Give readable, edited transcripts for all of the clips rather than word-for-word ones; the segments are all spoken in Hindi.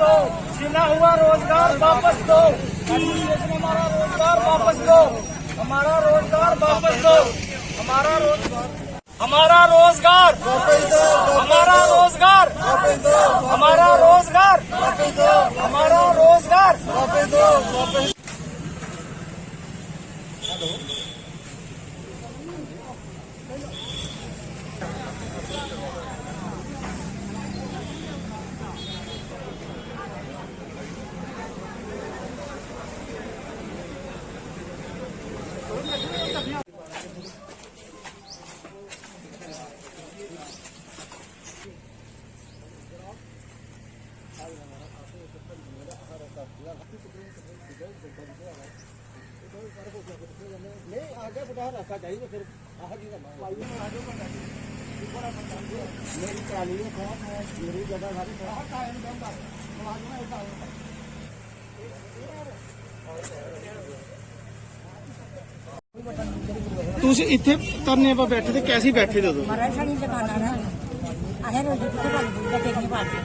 दो, छीना हुआ रोजगार वापस दो, एडमिनिस्ट्रेशन हमारा रोजगार वापस दो, हमारा रोजगार वापस दो, हमारा रोजगार, हमारा रोजगार वापस दो, हमारा रोजगार वापस दो, हमारा रोजगार वापस दो, हमारा रोजगार वापस दो, वापस। नहीं आगे बढ़ा रखा चाहिए फिर मेरी चाली मेरी जगह ਤੁਸੀਂ ਇੱਥੇ ਧਰਨੇ 'ਤੇ ਬੈਠੇ ਤੇ ਕੈਸੀ ਬੈਠੇ ਦੇ ਉਦੋਂ? महाराज साड़ी दुकाना ना अहे रोज किथे बन गई देखनी पाती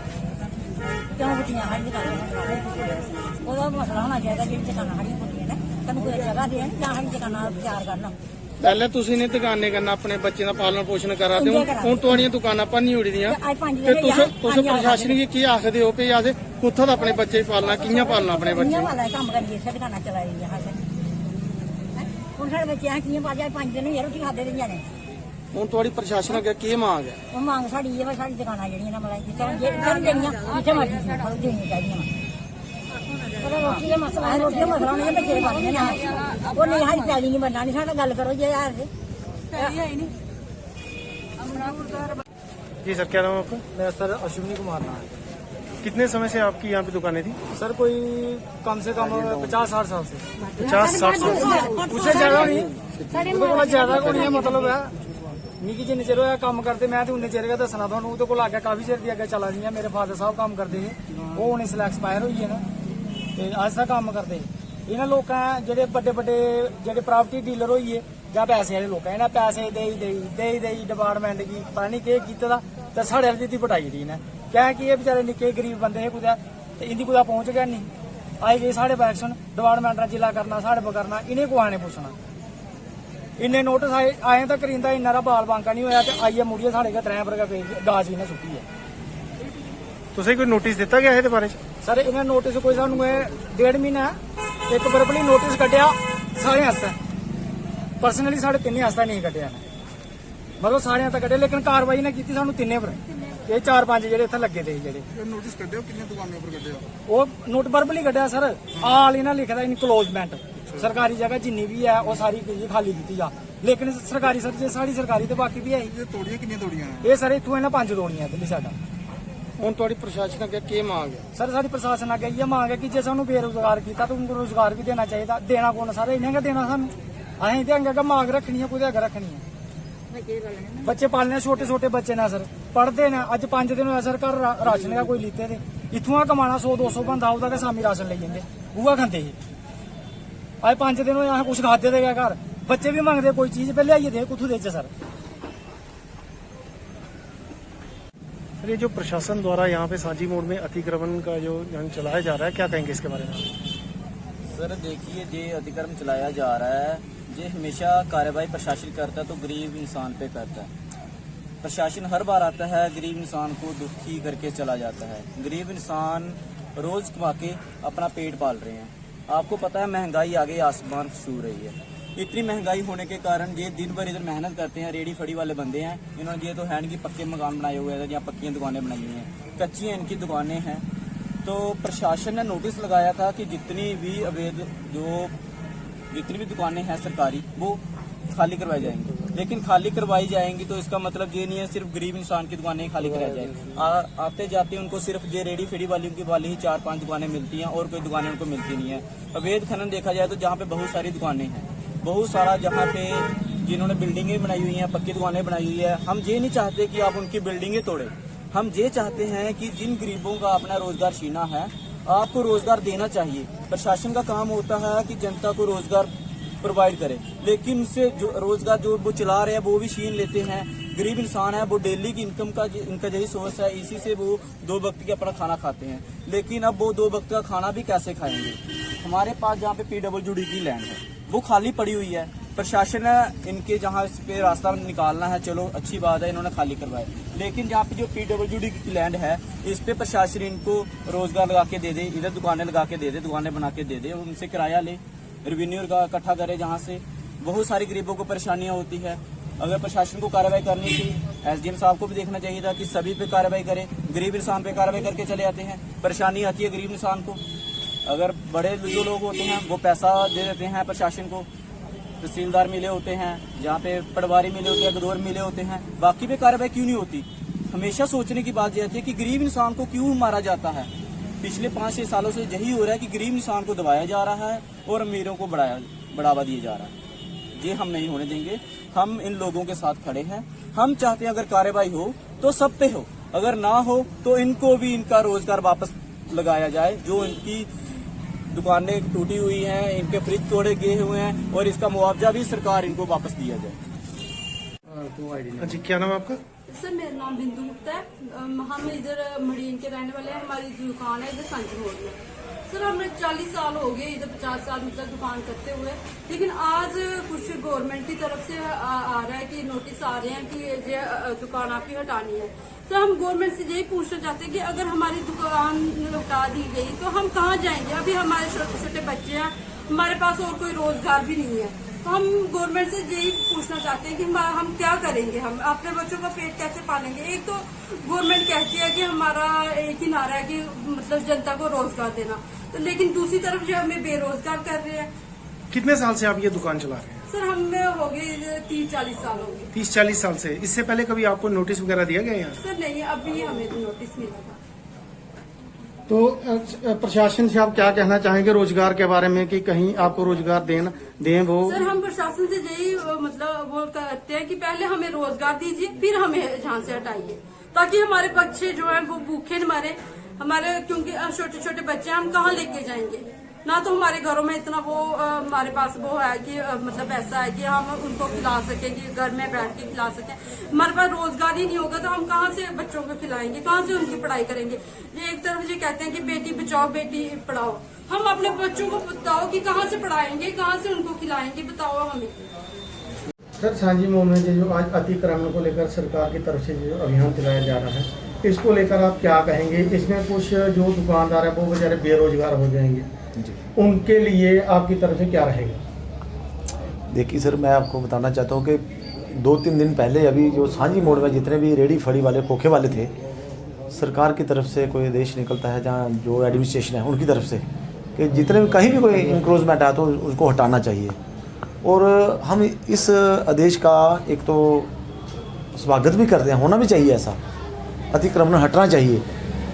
क्यों बुटियां हर दुकान ओदा मसला होना चाहिए जेडी दुकाना हरी बुटियां ने तन कोई जगह दे ਜਾਂ हरी दुकाना तैयार करना ਪਹਿਲੇ ਤੁਸੀਂ ਨੇ ਦੁਕਾਨੇ ਕਰਨਾ ਆਪਣੇ ਬੱਚੇ ਦਾ ਪਾਲਣ ਪੋਸ਼ਣ ਕਰਾ ਦਿਓ ਹੁਣ ਤੁਹਾਡੀਆਂ ਦੁਕਾਨਾਂ ਪੰਨੀ ਉੜੀ ਦੀਆਂ ਤੇ ਤੁਸੀਂ ਪ੍ਰਸ਼ਾਸਨ ਕੀ ਕੀ ਆਖਦੇ ਹੋ ਕਿ ਆਦੇ ਕਿੱਥੋਂ ਦਾ ਆਪਣੇ ਬੱਚੇ ਪਾਲਣਾ ਕਿੰਨਾ ਪਾਲਣਾ ਆਪਣੇ ਬੱਚੇ ਕਿੰਨਾ ਵਾਲਾ ਕੰਮ ਕਰੀਏ ਸੇ ਦੁਕਾਨਾਂ ਚਲਾਈ ਹਾਂ ਸੇ ਹੁਣ ਸਾਡੇ ਬੱਚਿਆਂ ਕਿੰਨੇ ਬਾਜਾ 5 ਦਿਨ ਰੋਟੀ ਖਾਦੇ ਰਹਿੰਦੇ ਨੇ ਹੁਣ ਤੁਹਾਡੀ ਪ੍ਰਸ਼ਾਸਨ ਅੱਗੇ ਕੀ ਮੰਗ ਹੈ? ਉਹ ਮੰਗ ਸਾਡੀ ਇਹ ਵਾ ਸਾਡੀ ਦੁਕਾਨਾਂ ਜਿਹੜੀਆਂ ਨਾ ਮਲਾਈ ਜਿੱਥੇ ਜਿਹੜੀਆਂ ਜਿੱਥੇ ਮਰਜ਼ੀ ਸੀ ਦੇਣੀਆਂ ਚਾਹੀਦੀਆਂ ਪਰ ਰੋਟੀ ਦਾ ਮਸਲਾ ਹੈ ਰੋਟੀ ਦਾ ਮਸਲਾ ਨਹੀਂ ਬੱਚੇ ਬਣਦੇ ਨੇ ਉਹ ਨਹੀਂ ਸਾਡੀ ਪੈਲੀ ਨਹੀਂ ਬਣਨਾ ਨਹੀਂ ਸਾਡਾ ਗੱਲ ਕਰੋ ਜੇ ਯਾਰ ਜੀ ਪੈਲੀ ਹੈ ਨਹੀਂ जी सर क्या नाम है आपका? मैं सर अश्विनी कुमार नाम है कितने समय से आपकी यहाँ पे दुकानें थी? सर कोई कम से कम 50-60 साल से 50-60 साल उससे ज्यादा नहीं ज्यादा को नहीं है मतलब है निकी जिन्ने चिर होया कम करते मैं तो उन्ने चिर गै दसना तुहानू ओहदे कोल आगे काफी चिर दी अगे चला दी मेरे फादर साहब काम करते हे वो हुण इसलै एक्सपायर होई गे ना ते अज तक कम करते इन्हां लोकां जेहड़े बड्डे बड्डे जेहड़े प्रापर्टी डीलर होई गे जां पैसे वाले लोग इन्हें पैसे देई डिपार्टमेंट की पता नहीं केह् कीते दा ते साढ़े अल्ल दी पटाई दी इन्हें क्या कि ये बेचारे निक्के गरीब बंदे हे कुदै ते इंदी कुदै पहुंच गै नहीं आई गई साढ़े पैक्शन डिपार्टमेंट जिला करना साढ़े पर करना इन्हें कुसै ने पुच्छना इन्ने नोटिस आए तक इंदा इन्ना दा बाल बांका नहीं होया ते आइए मुड़िए साढ़े गै त्रै पर गै गाज इन्हें सुट्टी है ਤੁਸੀਂ ਕੋਈ ਨੋਟਿਸ ਦਿੱਤਾ ਗਿਆ ਇਹਦੇ ਬਾਰੇ ਚ? सर इन्हें नोटिस कोई सानू 1.5 महीना एक बरबली नोटिस कड्ढिया सारे आस्तै पर्सनली साढ़े तिन्ने आस्तै नहीं कड्ढिया मतलब सारे आस्तै कड्ढिया लेकिन कार्रवाई ने कीती सानू तिन्ने पर ये 4-5 जेहड़े इत्थे लगे दे जेहड़े नोटिस कड्ढिया किन्ने दुकानां पर कड्ढिया? ਉਹ ਨੋਟ ਵਰਬਲੀ ਕੱਢਿਆ ਸਰ ਆਲ ਇਹਨਾਂ ਲਿਖਦਾ ਇਨਕਲੋਜ਼ਮੈਂਟ ਸਰਕਾਰੀ ਜਗ੍ਹਾ ਜਿੰਨੀ ਵੀ ਹੈ ਉਹ ਸਾਰੀ ਖਾਲੀ ਕੀਤੀ ਜਾ ਲੇਕਿਨ ਸਰਕਾਰੀ ਸਰ ਜੇ ਸਾਡੀ ਸਰਕਾਰੀ ਤੇ ਬਾਕੀ ਵੀ ਹੈ ਇਹ ਤੋੜੀਆਂ ਕਿੰਨੀਆਂ ਤੋੜੀਆਂ ਇਹ ਸਰ ਇੱਥੋਂ ਇਹਨਾਂ 5 ਤੋੜੀਆਂ ਦਿੱਲੀ ਸਾਡਾ ਹੁਣ ਤੁਹਾਡੀ ਪ੍ਰਸ਼ਾਸਨ ਅੱਗੇ ਕੀ ਮੰਗ ਹੈ? ਸਰ ਸਾਡੀ ਪ੍ਰਸ਼ਾਸਨ ਅੱਗੇ ਇਹ ਮੰਗ ਹੈ ਕਿ ਜੇ ਸਾਨੂੰ ਬੇਰੁਜ਼ਗਾਰ ਕੀਤਾ ਤਾਂ ਉਹਨੂੰ ਰੋਜ਼ਗਾਰ ਵੀ ਦੇਣਾ ਚਾਹੀਦਾ ਦੇਣਾ ਕੋਣ ਸਾਰੇ ਇਹਨਾਂ ਨੇ ਦੇਣਾ ਸਾਨੂੰ ਅਸੀਂ ਤੇ ਅੱਗੇ ਮੰਗ ਰੱਖਣੀ ਹੈ ਕੋਈ ਅੱਗੇ ਰੱਖਣੀ ਹੈ ਬੱਚੇ ਪਾਲਣੇ ਛੋਟੇ ਛੋਟੇ ਬੱਚੇ ਨੇ ਸਰ ਪੜ੍ਹਦੇ ਨੇ ਅੱਜ 5 ਦਿਨ ਹੋਇਆ ਸਰ ਘਰ ਰਾਸ਼ਨ ਦਾ ਕੋਈ ਲੀਤੇ ਤੇ ਇੱਥੋਂ ਆ ਕਮਾਣਾ 100-200 ਬੰਦਾ ਆਉਦਾ ਕਿ ਸਾਮੀ ਰਾਸ਼ਨ ਲਈ ਜਾਂਦੇ ਬੂਆ ਖਾਂਦੇ ਸੀ ਅੱਜ 5 ਦਿਨ ਹੋਇਆ ਕੁਝ ਖਾਦੇ ਦੇ ਗਿਆ ਘਰ ਬੱਚੇ ਵੀ ਮੰਗਦੇ ਕੋਈ ਚੀਜ਼ ਪਹਿਲੇ ਆਈਏ ਦੇ ਕੁੱਥੋਂ ਦੇ ਚ ਸਰ ये जो प्रशासन द्वारा यहाँ पे सांझी मोड़ में अतिक्रमण का जो चलाया जा रहा है क्या कहेंगे इसके बारे में? सर देखिए ये अतिक्रमण चलाया जा रहा है ये हमेशा कार्रवाई प्रशासन करता है तो गरीब इंसान पे करता है प्रशासन हर बार आता है गरीब इंसान को दुखी करके चला जाता है गरीब इंसान रोज कमा के अपना पेट पाल रहे हैं आपको पता है महंगाई आगे आसमान छू रही है इतनी महंगाई होने के कारण ये दिन भर इधर मेहनत करते हैं रेडी फड़ी वाले बंदे हैं इन्होंने ये तो है कि पक्के मकान बनाए हुए हैं या पक्की दुकानें बनाई हुई हैं कच्ची हैं इनकी दुकानें हैं तो प्रशासन ने नोटिस लगाया था कि जितनी भी अवैध जितनी भी दुकानें हैं सरकारी वो खाली करवाई जाएंगी लेकिन खाली करवाई जाएंगी तो इसका मतलब ये नहीं है सिर्फ गरीब इंसान की दुकानें खाली कराई जाएंगी आते जाते उनको सिर्फ ये रेडी फेडी वाली ही 4-5 दुकानें मिलती हैं और कोई दुकानें उनको मिलती नहीं है अवैध खनन देखा जाए तो जहाँ पे बहुत सारी दुकानें हैं बहुत सारा जहाँ पे जिन्होंने बिल्डिंगें बनाई हुई हैं पक्की दुकानें बनाई हुई है हम ये नहीं चाहते कि आप उनकी बिल्डिंगें तोड़े हम ये चाहते हैं कि जिन गरीबों का अपना रोजगार छीना है आपको रोजगार देना चाहिए प्रशासन का काम होता है कि जनता को रोजगार प्रोवाइड करे लेकिन उससे जो रोजगार जो वो चला रहे हैं वो भी छीन लेते हैं गरीब इंसान है, वो डेली की इनकम का इनका यही सोर्स है, इसी से वो 2 वक्त की अपना खाना खाते हैं। लेकिन अब वो 2 वक्त का खाना भी कैसे खाएंगे? हमारे पास जहाँ पे PWD की लैंड है वो खाली पड़ी हुई है। प्रशासन इनके जहाँ इस पे रास्ता निकालना है, चलो अच्छी बात है, इन्होंने खाली करवाए। लेकिन जहाँ पे जो PWD की लैंड है, इस पे प्रशासन इनको रोजगार लगा के दे दे, इधर दुकानें लगा के दे दे, दुकानें बना के दे दे, उनसे किराया ले, रेवेन्यू का इकट्ठा करे। जहाँ से बहुत सारी गरीबों को परेशानियां होती है। अगर प्रशासन को कार्रवाई करनी थी, SDM साहब को भी देखना चाहिए था कि सभी पे कार्रवाई करे। गरीब इंसान पे कार्रवाई करके चले आते हैं, परेशानी आती है गरीब इंसान को। अगर बड़े जो लोग होते हैं वो पैसा दे देते हैं प्रशासन को, तहसीलदार मिले होते हैं, जहाँ पे पटवारी मिले होते हैं, गदौर मिले होते हैं, बाकी पे कार्रवाई क्यों नहीं होती? हमेशा सोचने की बात यह है कि गरीब इंसान को क्यों मारा जाता है। पिछले 5-6 सालों से यही हो रहा है कि गरीब इंसान को दबाया जा रहा है और अमीरों को बढ़ावा दिया जा रहा है। ये हम नहीं होने देंगे। हम इन लोगों के साथ खड़े हैं। हम चाहते हैं अगर कार्रवाई हो तो सब पे हो, अगर ना हो तो इनको भी इनका रोजगार वापस लगाया जाए। जो इनकी दुकानें टूटी हुई हैं, इनके फ्रिज तोड़े गए हुए हैं, और इसका मुआवजा भी सरकार इनको वापस दिया जाए। जी, क्या नाम है आपका? सर मेरा नाम बिंदु गुप्ता है। हम इधर मडीन के रहने वाले हैं। हमारी दुकान है इधर संजय रोड में। सर हमें 40 साल हो गए, इधर 50 साल मतलब दुकान करते हुए। लेकिन आज कुछ गवर्नमेंट की तरफ से आ रहा है कि नोटिस आ रहे हैं कि ये दुकान आपकी हटानी है। सर हम गवर्नमेंट से यही पूछना चाहते हैं कि अगर हमारी दुकान हटा दी गई तो हम कहाँ जाएंगे? अभी हमारे छोटे छोटे बच्चे हैं, हमारे पास और कोई रोजगार भी नहीं है। तो हम गवर्नमेंट से यही पूछना चाहते हैं कि हम क्या करेंगे? हम अपने बच्चों का पेट कैसे पालेंगे? एक तो गवर्नमेंट कहती है कि हमारा एक ही नारा है कि मतलब जनता को रोजगार देना, तो लेकिन दूसरी तरफ जो हमें बेरोजगार कर रहे हैं। कितने साल से आप ये दुकान चला रहे हैं? सर हमें हो गए 30-40 साल हो गए। 30-40 साल से। इससे पहले कभी आपको नोटिस वगैरह दिया गया यहाँ? सर नहीं, अभी हमें नोटिस मिला था। तो प्रशासन से आप क्या कहना चाहेंगे रोजगार के बारे में, कि कहीं आपको रोजगार दें वो? सर हम प्रशासन से यही मतलब वो करते हैं कि पहले हमें रोजगार दीजिए, फिर हमें यहाँ से हटाइए, ताकि हमारे बच्चे जो हैं वो भूखे न मरे। हमारे क्योंकि छोटे छोटे बच्चे हैं, हम कहाँ लेके जाएंगे? ना तो हमारे घरों में इतना वो हमारे पास वो है कि मतलब ऐसा है कि हम उनको खिला सकें, कि घर में बैठ के खिला सकें। हमारे पास रोजगार ही नहीं होगा तो हम कहाँ से बच्चों को खिलाएंगे, कहाँ से उनकी पढ़ाई करेंगे? ये एक तरफ ये कहते हैं कि बेटी बचाओ बेटी पढ़ाओ, हम अपने बच्चों को बताओ कि कहाँ से पढ़ाएंगे, कहाँ से उनको खिलाएंगे, बताओ हमें। सर सांझी मोड़ में जो आज अतिक्रमण को लेकर सरकार की तरफ से जो अभियान चलाया जा रहा है, इसको लेकर आप क्या कहेंगे? इसमें कुछ जो दुकानदार है वो बेचारे बेरोजगार हो जाएंगे, उनके लिए आपकी तरफ से क्या रहेगा? देखिए सर, मैं आपको बताना चाहता हूँ कि 2-3 दिन पहले अभी जो सांझी मोड़ में जितने भी रेडी फड़ी वाले खोखे वाले थे, सरकार की तरफ से कोई आदेश निकलता है, जहाँ जो एडमिनिस्ट्रेशन है उनकी तरफ से, कि जितने भी कहीं भी कोई इंक्रोचमेंट है तो उसको हटाना चाहिए। और हम इस आदेश का एक तो स्वागत भी करते हैं, होना भी चाहिए, ऐसा अतिक्रमण हटना चाहिए।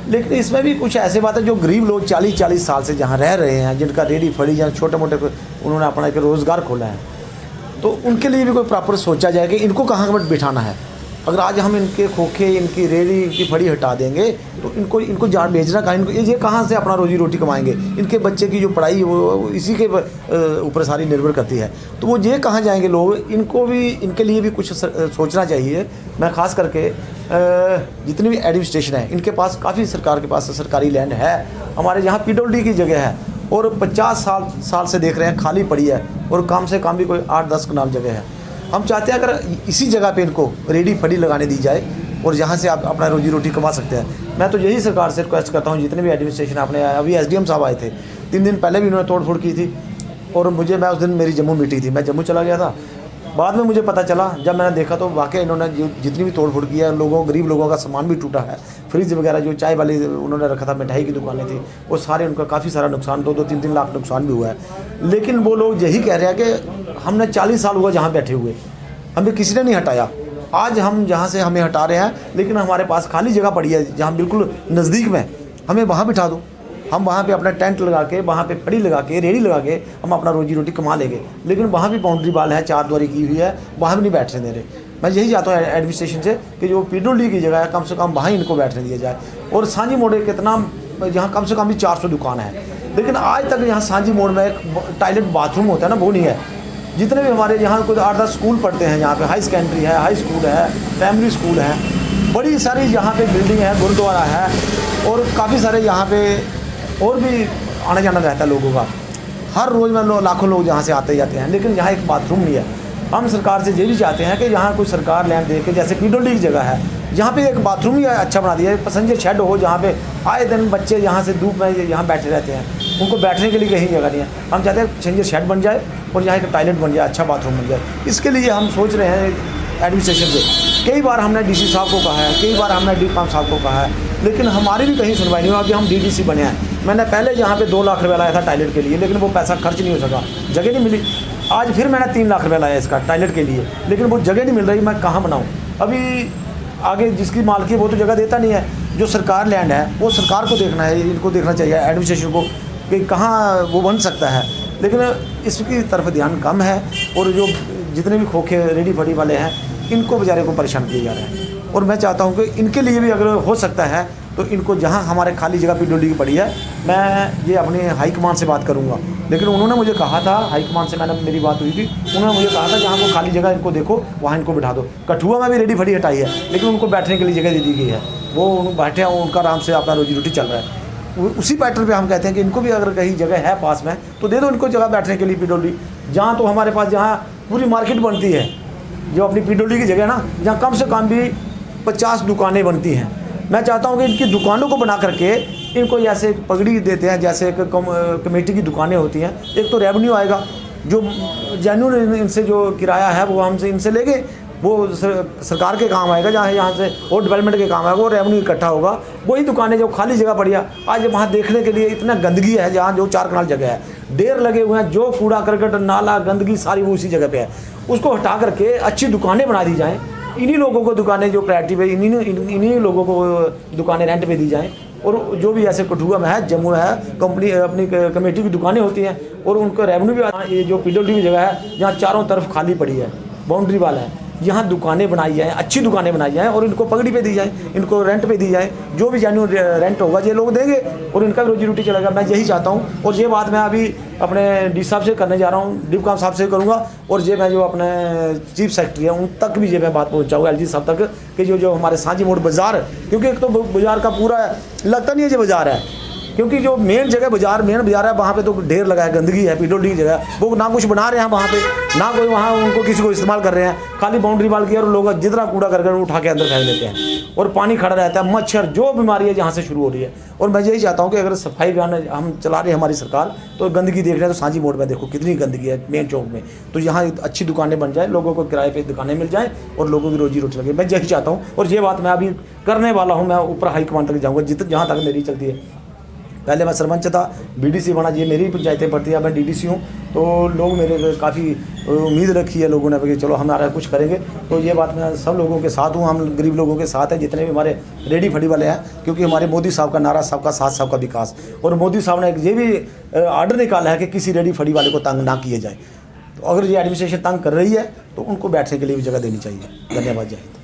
लेकिन इसमें भी कुछ ऐसे बातें जो गरीब लोग 40-40 साल से जहाँ रह रहे हैं, जिनका रेडी फड़ी या छोटे मोटे उन्होंने अपना एक रोज़गार खोला है, तो उनके लिए भी कोई प्रॉपर सोचा जाए कि इनको कहाँ पर बिठाना है। अगर आज हम इनके खोखे, इनकी रेडी, इनकी फड़ी हटा देंगे तो इनको जान भेजना कहाँ, इनको ये कहाँ से अपना रोजी रोटी कमाएंगे? इनके बच्चे की जो पढ़ाई वो इसी के ऊपर सारी निर्भर करती है, तो वो ये कहाँ जाएंगे लोग? इनको भी, इनके लिए भी कुछ सोचना चाहिए। मैं खास करके जितनी भी एडमिनिस्ट्रेशन है, इनके पास काफ़ी सरकार के पास सरकारी लैंड है, हमारे यहाँ PWD की जगह है, और 50 साल से देख रहे हैं खाली पड़ी है, और कम से कम भी कोई 8-10 कनाल जगह है। हम चाहते हैं अगर इसी जगह पे इनको रेडी फड़ी लगाने दी जाए और यहाँ से आप अपना रोजी रोटी कमा सकते हैं। मैं तो यही सरकार से रिक्वेस्ट करता हूँ, जितने भी एडमिनिस्ट्रेशन आपने, अभी SDM साहब आए थे 3 दिन पहले भी, उन्होंने तोड़फोड़ की थी, और मैं उस दिन मेरी जम्मू मीटिंग थी, मैं जम्मू चला गया था। बाद में मुझे पता चला, जब मैंने देखा तो वाकई इन्होंने जितनी भी तोड़फोड़ की है, गरीब लोगों का सामान भी टूटा है, फ्रिज वगैरह जो चाय वाली उन्होंने रखा था, मिठाई की दुकानें थी, वो सारे उनका काफ़ी सारा नुकसान, 2-3 लाख नुकसान भी हुआ है। लेकिन वो लोग यही कह रहे हैं कि हमने 40 साल हुआ जहाँ बैठे हुए, हमें किसी ने नहीं हटाया। आज हम जहाँ से हमें हटा रहे हैं, लेकिन हमारे पास खाली जगह पड़ी है जहाँ बिल्कुल नज़दीक में, हमें वहाँ बिठा दो, हम वहाँ पे अपना टेंट लगा के, वहाँ पे फड़ी लगा के, रेडी लगा के हम अपना रोजी रोटी कमा लेंगे। लेकिन वहाँ भी बाउंड्री वाल है, 4 द्वारी की हुई है, वहाँ भी नहीं बैठने दे रहे। मैं यही चाहता हूँ एडमिनिस्ट्रेशन से कि जो PWD की जगह है, कम से कम वहाँ इनको बैठने दिया जाए। और सांझी मोड़ कितना, जहाँ कम से कम भी 400 दुकान है, लेकिन आज तक यहाँ सांझी मोड़ में एक टॉयलेट बाथरूम होता है ना, वो नहीं है। जितने भी हमारे यहाँ कुछ 8-10 स्कूल पढ़ते हैं, यहाँ पे हाई सेकेंडरी है, हाई स्कूल है, प्राइमरी स्कूल है, बड़ी सारी यहाँ पे बिल्डिंग है, गुरुद्वारा है और काफ़ी सारे यहाँ पे और भी आना जाना रहता है लोगों का। हर रोज़ में लाखों लोग यहाँ से आते जाते हैं, लेकिन यहाँ एक बाथरूम नहीं है। हम सरकार से ये भी चाहते हैं कि यहाँ कोई सरकार लैंड दे के, जैसे पीडब्ल्यूडी की जगह है, यहाँ पे एक बाथरूम ही अच्छा बना दिया है, पैसेंजर शेड हो, जहाँ पे आए दिन बच्चे यहाँ से धूप में यहाँ बैठे रहते हैं, उनको बैठने के लिए कहीं जगह नहीं है। हम चाहते हैं पैसेंजर शेड बन जाए और यहाँ एक टॉयलेट बन जाए, अच्छा बाथरूम बन जाए। इसके लिए हम सोच रहे हैं एडमिनिस्ट्रेशन से, कई बार हमने डीसी साहब को कहा है, कई बार हमने डीपाम साहब को कहा है, लेकिन हमारी भी कहीं सुनवाई नहीं हुआ। अभी हम डीडीसी बने हैं, मैंने पहले यहाँ पे 2 लाख रुपये लाया था टॉयलेट के लिए, लेकिन वो पैसा खर्च नहीं हो सका, जगह नहीं मिली। आज फिर मैंने 3 लाख रुपये लाया इसका टॉयलेट के लिए, लेकिन वो जगह नहीं मिल रही, मैं कहाँ बनाऊँ। अभी आगे जिसकी मालकी है वो तो जगह देता नहीं है, जो सरकार लैंड है वो सरकार को देखना है, इनको देखना चाहिए एडमिनिस्ट्रेशन को कि कहाँ वो बन सकता है, लेकिन इसकी तरफ ध्यान कम है। और जो जितने भी खोखे रेडी फड़ी वाले हैं, इनको बेचारे को परेशान किए जा रहे हैं। और मैं चाहता हूँ कि इनके लिए भी अगर हो सकता है तो इनको, जहाँ हमारे खाली जगह पीडब्ल्यूडी की पड़ी है, मैं ये अपने हाईकमान से बात करूँगा। लेकिन उन्होंने मुझे कहा था, हाईकमान से मेरी बात हुई थी, उन्होंने मुझे कहा था जहाँ को खाली जगह इनको देखो वहाँ इनको बिठा दो। कठुआ में भी रेडी फड़ी हटाई है, लेकिन उनको बैठने के लिए जगह दे दी गई है, वो बैठे हैं, उनका आराम से अपना रोजी रोटी चल रहा है। उसी पैटर्न पे हम कहते हैं कि इनको भी अगर कहीं जगह है पास में तो दे दो इनको जगह बैठने के लिए पीडब्ल्यूडी। जहाँ तो हमारे पास जहाँ पूरी मार्केट बनती है, जो अपनी पीडब्ल्यूडी की जगह ना, जहाँ कम से कम भी 50 दुकानें बनती हैं। मैं चाहता हूँ कि इनकी दुकानों को बना करके इनको जैसे पगड़ी देते हैं, जैसे एक कमेटी की दुकानें होती हैं, एक तो रेवेन्यू आएगा, जो जेन्युइन इनसे जो किराया है वो हमसे इनसे लेंगे, वो सरकार के काम आएगा, जहाँ यहाँ से और डेवलपमेंट के काम आएगा, वो रेवेन्यू इकट्ठा होगा। वही दुकानें जो खाली जगह पड़ी है, आज वहाँ देखने के लिए इतना गंदगी है, जहाँ जो 4 कनाल जगह है, ढेर लगे हुए हैं, जो कूड़ा करकट नाला गंदगी सारी वो उसी जगह पे है। उसको हटा करके अच्छी दुकानें बना दी जाएँ, इन्हीं लोगों को दुकानें जो प्रायोरिटी पे, इन्हीं लोगों को दुकानें रेंट पे दी जाएँ। और जो भी ऐसे कठुआ में है, जम्मू में है, कंपनी अपनी कमेटी की दुकानें होती हैं और उनको रेवेन्यू भी, ये जो पीडब्ल्यूडी की जगह है जहाँ चारों तरफ खाली पड़ी है, बाउंड्री वाला है, यहाँ दुकानें बनाई जाएँ, अच्छी दुकानें बनाई जाएँ और इनको पगड़ी पे दी जाए, इनको रेंट पे दी जाए। जो भी जेन्युइन रेंट होगा ये लोग देंगे और इनका भी रोजी रोटी चलेगा। मैं यही चाहता हूँ, और ये बात मैं अभी अपने डी साहब से करने जा रहा हूँ, डीपाम साहब से करूँगा, और ये मैं जो अपने चीफ सेक्रेटरी है उन तक भी ये मैं बात पहुँचाऊँगा, एलजी साहब तक, कि जो हमारे सांझी मोड़ बाज़ार, क्योंकि एक तो बाज़ार का पूरा लगता नहीं है ये बाज़ार है, क्योंकि जो मेन जगह मेन बाजार है वहाँ पे तो ढेर लगा है, गंदगी है, पीडब्ल्यूडी की जगह, वो ना कुछ बना रहे हैं वहाँ पे, ना कोई वहाँ उनको किसी को इस्तेमाल कर रहे हैं, खाली बाउंड्री वाल की, और लोग जितना कूड़ा करके उठा के अंदर फेंक देते हैं और पानी खड़ा रहता है, मच्छर, जो बीमारी है जहाँ से शुरू हो रही है। और मैं यही चाहता हूँ कि अगर सफाई अभियान हम चला रहे हैं हमारी सरकार, तो गंदगी देख रहे हैं तो सांझी मोड़ में देखो कितनी गंदगी है मेन चौक में, तो यहाँ अच्छी दुकानें बन जाए, लोगों को किराए पे दुकानें मिल जाएँ और लोगों की रोजी रोटी लगे। मैं यही चाहता हूँ, और ये बात मैं अभी करने वाला हूँ। मैं ऊपर हाईकमान तक जाऊँगा, जहाँ तक मेरी चलती है। पहले मैं सरपंच था, बीडीसी बना, ये मेरी पंचायतें पड़ती है, मैं डीडीसी हूँ, तो लोग मेरे काफ़ी उम्मीद रखी है लोगों ने कि चलो हमारा कुछ करेंगे। तो ये बात मैं सब लोगों के साथ हूँ, हम गरीब लोगों के साथ हैं, जितने भी हमारे रेडी फड़ी वाले हैं, क्योंकि हमारे मोदी साहब का नारा सबका साथ सबका विकास, और मोदी साहब ने ये भी आर्डर निकाला है कि किसी रेडी फड़ी वाले को तंग ना किए जाए। तो अगर ये एडमिनिस्ट्रेशन तंग कर रही है तो उनको बैठने के लिए भी जगह देनी चाहिए। धन्यवाद, जय हिंद।